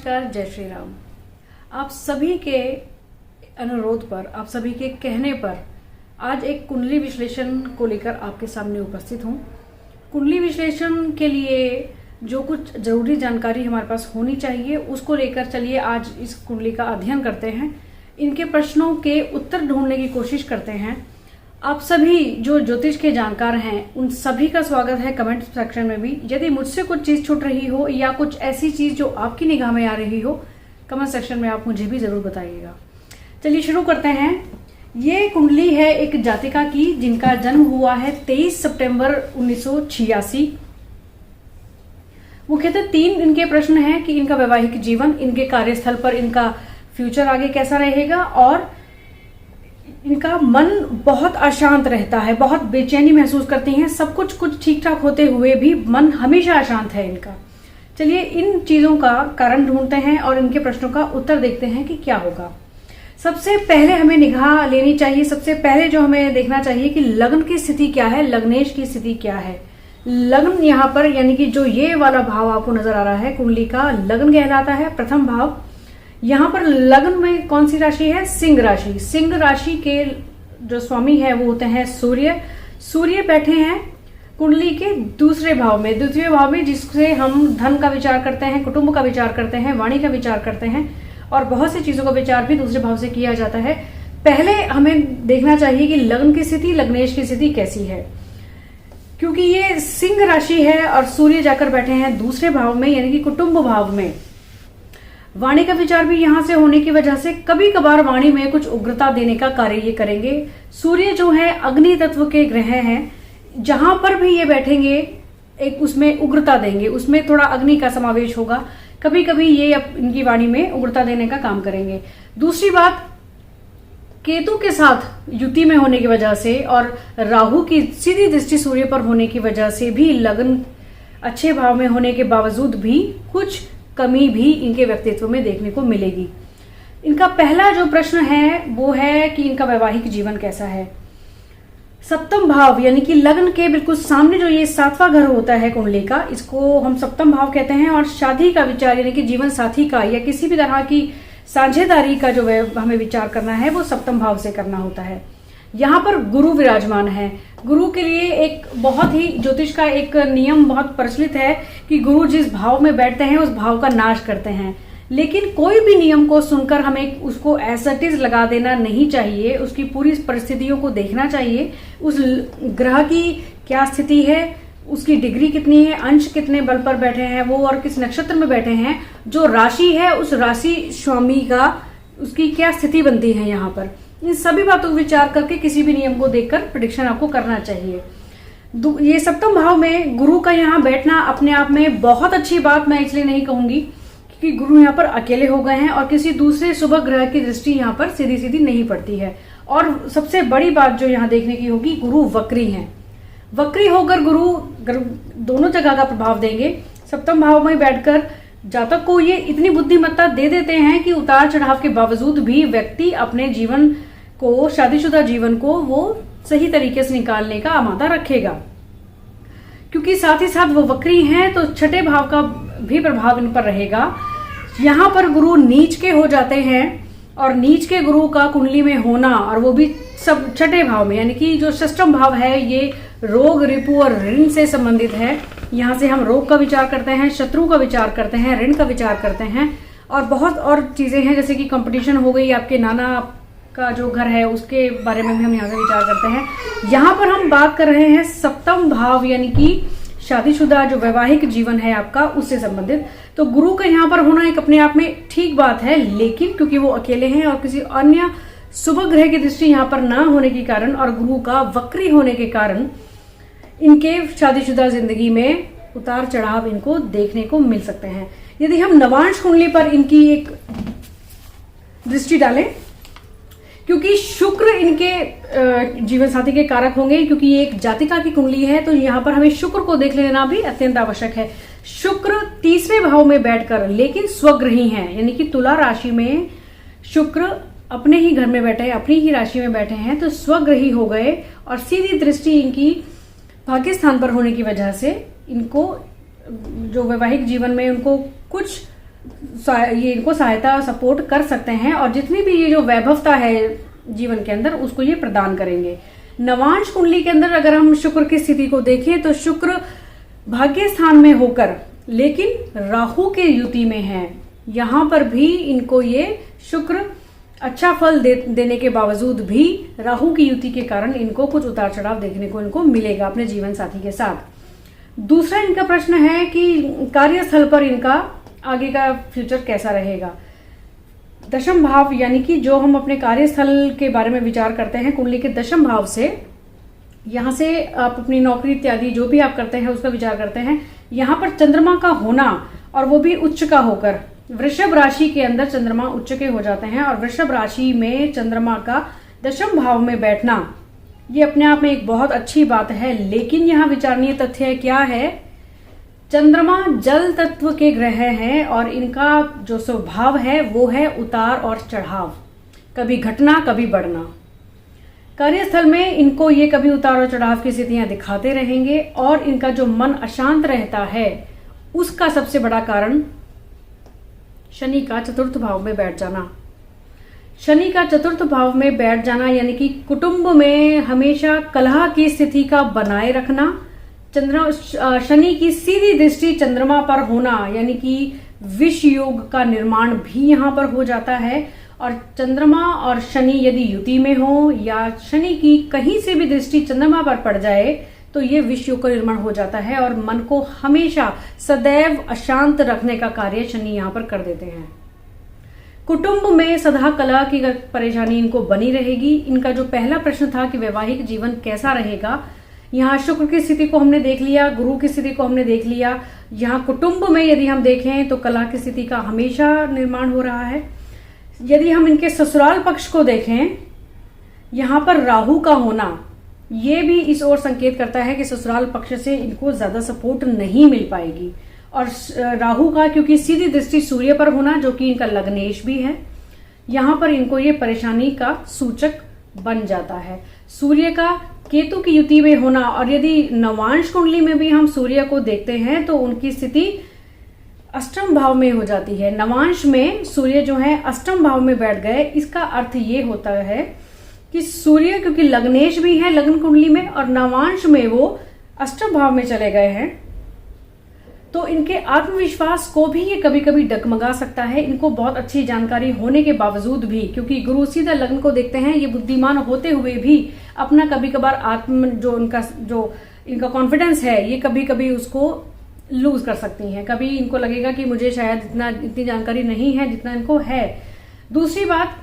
नमस्कार, जय श्री राम। आप सभी के अनुरोध पर, आप सभी के कहने पर आज एक कुंडली विश्लेषण को लेकर आपके सामने उपस्थित हूँ। कुंडली विश्लेषण के लिए जो कुछ जरूरी जानकारी हमारे पास होनी चाहिए उसको लेकर चलिए आज इस कुंडली का अध्ययन करते हैं। इनके प्रश्नों के उत्तर ढूंढने की कोशिश करते हैं। आप सभी जो ज्योतिष के जानकार हैं उन सभी का स्वागत है कमेंट सेक्शन में भी। यदि मुझसे कुछ चीज छूट रही हो या कुछ ऐसी चीज जो आपकी निगाह में आ रही हो, कमेंट सेक्शन में आप मुझे भी जरूर बताइएगा। चलिए शुरू करते हैं। ये कुंडली है एक जातिका की जिनका जन्म हुआ है 23 सितंबर 1986। मुख्यतः 3 इनके प्रश्न हैं कि इनका वैवाहिक जीवन, इनके कार्यस्थल पर इनका फ्यूचर आगे कैसा रहेगा और इनका मन बहुत अशांत रहता है, बहुत बेचैनी महसूस करती हैं। सब कुछ ठीक ठाक होते हुए भी मन हमेशा अशांत है इनका। चलिए इन चीजों का कारण ढूंढते हैं और इनके प्रश्नों का उत्तर देखते हैं कि क्या होगा। सबसे पहले हमें निगाह लेनी चाहिए, सबसे पहले जो हमें देखना चाहिए कि लग्न की स्थिति क्या है, लग्नेश की स्थिति क्या है। लग्न यहाँ पर यानी कि जो ये वाला भाव आपको नजर आ रहा है कुंडली का, लग्न कहलाता है प्रथम भाव। यहाँ पर लग्न में कौन सी राशि है? सिंह राशि। सिंह राशि के जो स्वामी है वो होते हैं सूर्य। सूर्य बैठे हैं कुंडली के दूसरे भाव में, द्वितीय भाव में, जिससे हम धन का विचार करते हैं, कुटुंब का विचार करते हैं, वाणी का विचार करते हैं और बहुत सी चीजों का विचार भी दूसरे भाव से किया जाता है। पहले हमें देखना चाहिए कि लग्न की स्थिति, लग्नेश की स्थिति कैसी है, क्योंकि ये सिंह राशि है और सूर्य जाकर बैठे हैं दूसरे भाव में यानी कि कुटुंब भाव में। वाणी का विचार भी यहां से होने की वजह से कभी कभार वाणी में कुछ उग्रता देने का कार्य ये करेंगे। सूर्य जो है अग्नि तत्व के ग्रह हैं, जहां पर भी ये बैठेंगे एक उसमें उग्रता देंगे, उसमें थोड़ा अग्नि का समावेश होगा। कभी कभी ये इनकी वाणी में उग्रता देने का काम करेंगे। दूसरी बात, केतु के साथ युति में होने की वजह से और राहु की सीधी दृष्टि सूर्य पर होने की वजह से भी लग्न अच्छे भाव में होने के बावजूद भी कुछ कमी भी इनके व्यक्तित्व में देखने को मिलेगी। इनका पहला जो प्रश्न है वो है कि इनका वैवाहिक जीवन कैसा है। सप्तम भाव यानी कि लग्न के बिल्कुल सामने जो ये 7वां घर होता है कुंडली का, इसको हम सप्तम भाव कहते हैं। और शादी का विचार यानी कि जीवन साथी का या किसी भी तरह की साझेदारी का जो हमें विचार करना है वो सप्तम भाव से करना होता है। यहाँ पर गुरु विराजमान है। गुरु के लिए एक बहुत ही ज्योतिष का एक नियम बहुत प्रचलित है कि गुरु जिस भाव में बैठते हैं उस भाव का नाश करते हैं। लेकिन कोई भी नियम को सुनकर हमें उसको एज इट इज लगा देना नहीं चाहिए, उसकी पूरी परिस्थितियों को देखना चाहिए। उस ग्रह की क्या स्थिति है, उसकी डिग्री कितनी है, अंश कितने बल पर बैठे हैं वो और किस नक्षत्र में बैठे हैं, जो राशि है उस राशि स्वामी का उसकी क्या स्थिति बनती है। यहाँ पर इन सभी बातों को विचार करके किसी भी नियम को देखकर प्रेडिक्शन आपको करना चाहिए। ये सप्तम भाव में गुरु का यहाँ बैठना अपने आप में बहुत अच्छी बात मैं इसलिए नहीं कहूंगी क्योंकि गुरु यहाँ पर अकेले हो गए हैं और किसी दूसरे शुभ ग्रह की दृष्टि यहाँ पर सीधी सीधी नहीं पड़ती है। और सबसे बड़ी बात जो यहाँ देखने की होगी, गुरु वक्री हैं। वक्री होकर गुरु दोनों जगह का प्रभाव देंगे। सप्तम भाव में बैठकर जातक को ये इतनी बुद्धिमत्ता दे देते हैं कि उतार चढ़ाव के बावजूद भी व्यक्ति अपने जीवन को, शादीशुदा जीवन को वो सही तरीके से निकालने का आमादा रखेगा। क्योंकि साथ ही साथ वो वक्री हैं तो छठे भाव का भी प्रभाव इन पर रहेगा। यहाँ पर गुरु नीच के हो जाते हैं और नीच के गुरु का कुंडली में होना और वो भी सब छठे भाव में यानी कि जो षष्ठम भाव है ये रोग, रिपु और ऋण से संबंधित है। यहाँ से हम रोग का विचार करते हैं, शत्रु का विचार करते हैं, ऋण का विचार करते हैं और बहुत और चीजें हैं जैसे कि कंपटीशन हो गई, आपके नाना का जो घर है उसके बारे में भी हम यहाँ से विचार करते हैं। यहाँ पर हम बात कर रहे हैं सप्तम भाव यानी कि शादीशुदा जो वैवाहिक जीवन है आपका उससे संबंधित। तो गुरु का यहाँ पर होना एक अपने आप में ठीक बात है, लेकिन क्योंकि वो अकेले हैं और किसी अन्य शुभ ग्रह की दृष्टि यहाँ पर ना होने के कारण और गुरु का वक्री होने के कारण इनके शादीशुदा जिंदगी में उतार चढ़ाव इनको देखने को मिल सकते हैं। यदि हम नवांश कुंडली पर इनकी एक दृष्टि डालें, क्योंकि शुक्र इनके जीवन साथी के कारक होंगे, क्योंकि ये एक जातिका की कुंडली है तो यहाँ पर हमें शुक्र को देख लेना भी अत्यंत आवश्यक है। शुक्र तीसरे भाव में बैठकर लेकिन स्वग्रही हैं यानी कि तुला राशि में शुक्र अपने ही घर में बैठे, अपनी ही राशि में बैठे हैं तो स्वग्रही हो गए और सीधी दृष्टि इनकी भाग्य स्थान पर होने की वजह से इनको जो वैवाहिक जीवन में उनको कुछ ये इनको सहायता सपोर्ट कर सकते हैं और जितनी भी ये जो वैभवता है जीवन के अंदर उसको ये प्रदान करेंगे। नवांश कुंडली के अंदर अगर हम शुक्र की स्थिति को देखें तो शुक्र भाग्य स्थान में होकर लेकिन राहु के युति में है, यहां पर भी इनको ये शुक्र अच्छा फल देने के बावजूद भी राहु की युति के कारण इनको कुछ उतार चढ़ाव देखने को इनको मिलेगा अपने जीवन साथी के साथ। दूसरा इनका प्रश्न है कि कार्यस्थल पर इनका आगे का फ्यूचर कैसा रहेगा। दशम भाव यानी कि जो हम अपने कार्यस्थल के बारे में विचार करते हैं कुंडली के दशम भाव से, यहां से आप अपनी नौकरी इत्यादि जो भी आप करते हैं उसका विचार करते हैं। यहां पर चंद्रमा का होना और वो भी उच्च का होकर, वृषभ राशि के अंदर चंद्रमा उच्च के हो जाते हैं और वृषभ राशि में चंद्रमा का दशम भाव में बैठना ये अपने आप में एक बहुत अच्छी बात है। लेकिन यहाँ विचारणीय तथ्य क्या है, चंद्रमा जल तत्व के ग्रह हैं और इनका जो स्वभाव है वो है उतार और चढ़ाव, कभी घटना कभी बढ़ना। कार्यस्थल में इनको ये कभी उतार और चढ़ाव की स्थितियां दिखाते रहेंगे और इनका जो मन अशांत रहता है उसका सबसे बड़ा कारण शनि का चतुर्थ भाव में बैठ जाना। शनि का चतुर्थ भाव में बैठ जाना यानी कि कुटुंब में हमेशा कलह की स्थिति का बनाए रखना। शनि की सीधी दृष्टि चंद्रमा पर होना यानी कि विष योग का निर्माण भी यहां पर हो जाता है और चंद्रमा और शनि यदि युति में हो या शनि की कहीं से भी दृष्टि चंद्रमा पर पड़ जाए तो ये विष योग का निर्माण हो जाता है और मन को हमेशा सदैव अशांत रखने का कार्य शनि यहाँ पर कर देते हैं। कुटुंब में सदा कलह की परेशानी इनको बनी रहेगी। इनका जो पहला प्रश्न था कि वैवाहिक जीवन कैसा रहेगा, यहाँ शुक्र की स्थिति को हमने देख लिया, गुरु की स्थिति को हमने देख लिया। यहाँ कुटुंब में यदि हम देखें तो कलह की स्थिति का हमेशा निर्माण हो रहा है। यदि हम इनके ससुराल पक्ष को देखें, यहाँ पर राहु का होना ये भी इस ओर संकेत करता है कि ससुराल पक्ष से इनको ज्यादा सपोर्ट नहीं मिल पाएगी। और राहु का क्योंकि सीधी दृष्टि सूर्य पर होना जो कि इनका लग्नेश भी है, यहाँ पर इनको ये परेशानी का सूचक बन जाता है। सूर्य का केतु की युति में होना और यदि नवांश कुंडली में भी हम सूर्य को देखते हैं तो उनकी स्थिति अष्टम भाव में हो जाती है। नवांश में सूर्य जो है अष्टम भाव में बैठ गए, इसका अर्थ ये होता है कि सूर्य क्योंकि लग्नेश भी है लग्न कुंडली में और नवांश में वो अष्टम भाव में चले गए हैं तो इनके आत्मविश्वास को भी ये कभी कभी डगमगा सकता है। इनको बहुत अच्छी जानकारी होने के बावजूद भी, क्योंकि गुरु सीधा लग्न को देखते हैं, ये बुद्धिमान होते हुए भी अपना कभी कभार जो इनका कॉन्फिडेंस है ये कभी कभी उसको लूज कर सकती हैं। कभी इनको लगेगा कि मुझे शायद इतनी जानकारी नहीं है जितना इनको है। दूसरी बात,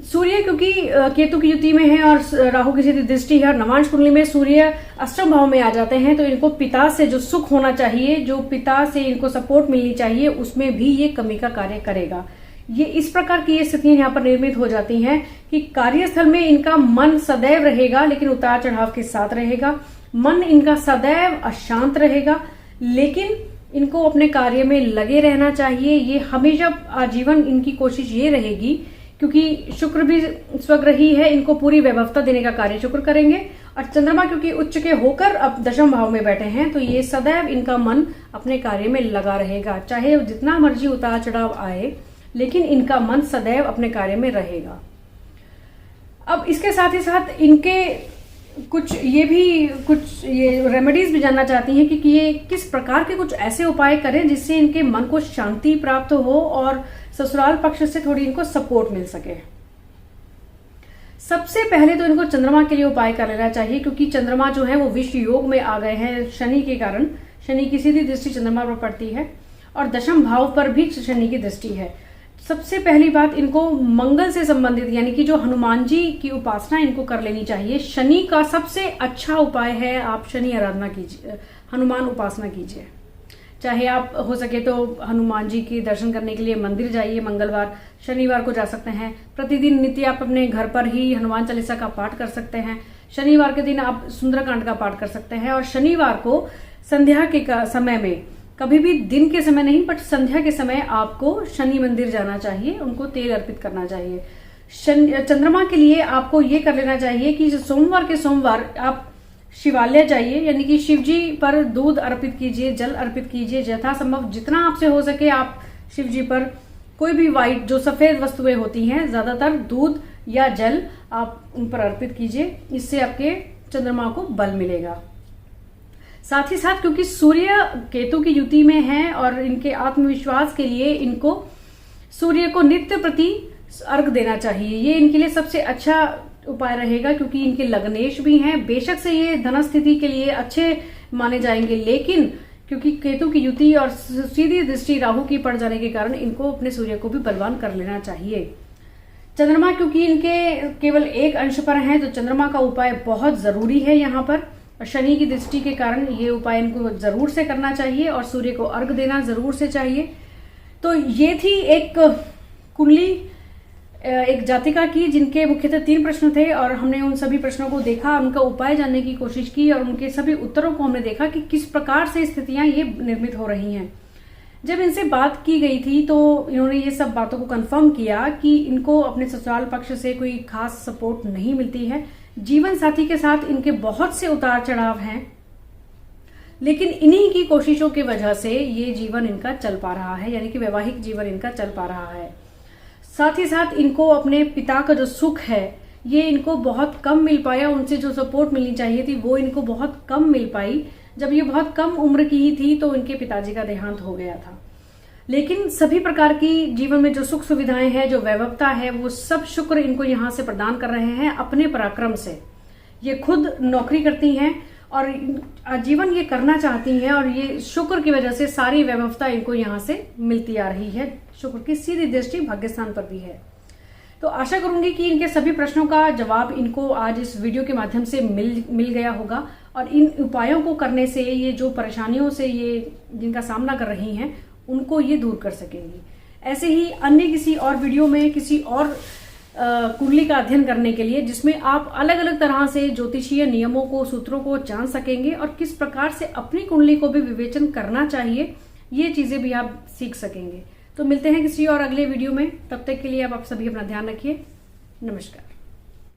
सूर्य क्योंकि केतु की युति में है और राहु की सीधी दृष्टि है और नवांश कुंडली में सूर्य अष्टम भाव में आ जाते हैं तो इनको पिता से जो सुख होना चाहिए, जो पिता से इनको सपोर्ट मिलनी चाहिए, उसमें भी ये कमी का कार्य करेगा। ये इस प्रकार की ये स्थितियां यहाँ पर निर्मित हो जाती हैं कि कार्यस्थल में इनका मन सदैव रहेगा लेकिन उतार चढ़ाव के साथ रहेगा। मन इनका सदैव अशांत रहेगा लेकिन इनको अपने कार्य में लगे रहना चाहिए। ये हमेशा आजीवन इनकी कोशिश ये रहेगी, क्योंकि शुक्र भी स्वग्रही है, इनको पूरी वैभवता देने का कार्य शुक्र करेंगे और चंद्रमा क्योंकि उच्च के होकर अब दशम भाव में बैठे हैं तो ये सदैव इनका मन अपने कार्य में लगा रहेगा। चाहे जितना मर्जी उतार चढ़ाव आए लेकिन इनका मन सदैव अपने कार्य में रहेगा। अब इसके साथ ही साथ इनके कुछ ये रेमेडीज भी जानना चाहती हैं कि ये किस प्रकार के कुछ ऐसे उपाय करें जिससे इनके मन को शांति प्राप्त हो और ससुराल पक्ष से थोड़ी इनको सपोर्ट मिल सके। सबसे पहले तो इनको चंद्रमा के लिए उपाय कर लेना चाहिए, क्योंकि चंद्रमा जो है वो विष योग में आ गए हैं शनि के कारण। शनि की सीधी दृष्टि चंद्रमा पर पड़ती है और दशम भाव पर भी शनि की दृष्टि है। सबसे पहली बात, इनको मंगल से संबंधित यानी कि जो हनुमान जी की उपासना इनको कर लेनी चाहिए। शनि का सबसे अच्छा उपाय है आप शनि आराधना कीजिए, हनुमान उपासना कीजिए। चाहे आप हो सके तो हनुमान जी के दर्शन करने के लिए मंदिर जाइए, मंगलवार शनिवार को जा सकते हैं। प्रतिदिन नित्य आप अपने घर पर ही हनुमान चालीसा का पाठ कर सकते हैं। शनिवार के दिन आप सुंदरकांड का पाठ कर सकते हैं और शनिवार को संध्या के समय में, कभी भी दिन के समय नहीं बट संध्या के समय आपको शनि मंदिर जाना चाहिए, उनको तेल अर्पित करना चाहिए। चंद्रमा के लिए आपको ये कर लेना चाहिए कि सोमवार के सोमवार आप शिवालय जाइए, यानी कि शिव जी पर दूध अर्पित कीजिए, जल अर्पित कीजिए। यथासंभव जितना आपसे हो सके आप शिव जी पर कोई भी व्हाइट जो सफेद वस्तुएं होती हैं, ज्यादातर दूध या जल आप उन पर अर्पित कीजिए। इससे आपके चंद्रमा को बल मिलेगा। साथ ही साथ क्योंकि सूर्य केतु की युति में है और इनके आत्मविश्वास के लिए इनको सूर्य को नित्य प्रति अर्घ देना चाहिए। ये इनके लिए सबसे अच्छा उपाय रहेगा, क्योंकि इनके लग्नेश भी हैं। बेशक से ये धनस्थिति के लिए अच्छे माने जाएंगे, लेकिन क्योंकि केतु की युति और सीधी दृष्टि राहु की पड़ जाने के कारण इनको अपने सूर्य को भी बलवान कर लेना चाहिए। चंद्रमा क्योंकि इनके केवल एक अंश पर है, तो चंद्रमा का उपाय बहुत जरूरी है यहाँ पर। शनि की दृष्टि के कारण ये उपाय इनको जरूर से करना चाहिए और सूर्य को अर्घ देना जरूर से चाहिए। तो ये थी एक कुंडली एक जातिका की, जिनके मुख्यतः 3 प्रश्न थे और हमने उन सभी प्रश्नों को देखा, उनका उपाय जानने की कोशिश की और उनके सभी उत्तरों को हमने देखा कि किस प्रकार से स्थितियां ये निर्मित हो रही हैं। जब इनसे बात की गई थी तो इन्होंने ये सब बातों को कंफर्म किया कि इनको अपने ससुराल पक्ष से कोई खास सपोर्ट नहीं मिलती है। जीवन साथी के साथ इनके बहुत से उतार चढ़ाव हैं, लेकिन इन्हीं की कोशिशों की वजह से ये जीवन इनका चल पा रहा है, यानी कि वैवाहिक जीवन इनका चल पा रहा है। साथ ही साथ इनको अपने पिता का जो सुख है ये इनको बहुत कम मिल पाया। उनसे जो सपोर्ट मिलनी चाहिए थी वो इनको बहुत कम मिल पाई। जब ये बहुत कम उम्र की ही थी तो इनके पिताजी का देहांत हो गया था। लेकिन सभी प्रकार की जीवन में जो सुख सुविधाएं हैं, जो वैभवता है, वो सब शुक्र इनको यहाँ से प्रदान कर रहे हैं अपने पराक्रम से। ये खुद नौकरी करती हैं और आजीवन ये करना चाहती हैं और ये शुक्र की वजह से सारी वैभवता इनको यहाँ से मिलती आ रही है। शुक्र की सीधी दृष्टि भाग्यस्थान पर भी है। तो आशा करूंगी कि इनके सभी प्रश्नों का जवाब इनको आज इस वीडियो के माध्यम से मिल गया होगा और इन उपायों को करने से ये जो परेशानियों से ये जिनका सामना कर रही हैं उनको ये दूर कर सकेंगी। ऐसे ही अन्य किसी और वीडियो में किसी और कुंडली का अध्ययन करने के लिए, जिसमें आप अलग अलग तरह से ज्योतिषीय नियमों को, सूत्रों को जान सकेंगे और किस प्रकार से अपनी कुंडली को भी विवेचन करना चाहिए, ये चीजें भी आप सीख सकेंगे। तो मिलते हैं किसी और अगले वीडियो में। तब तक के लिए आप सभी अपना ध्यान रखिए। नमस्कार।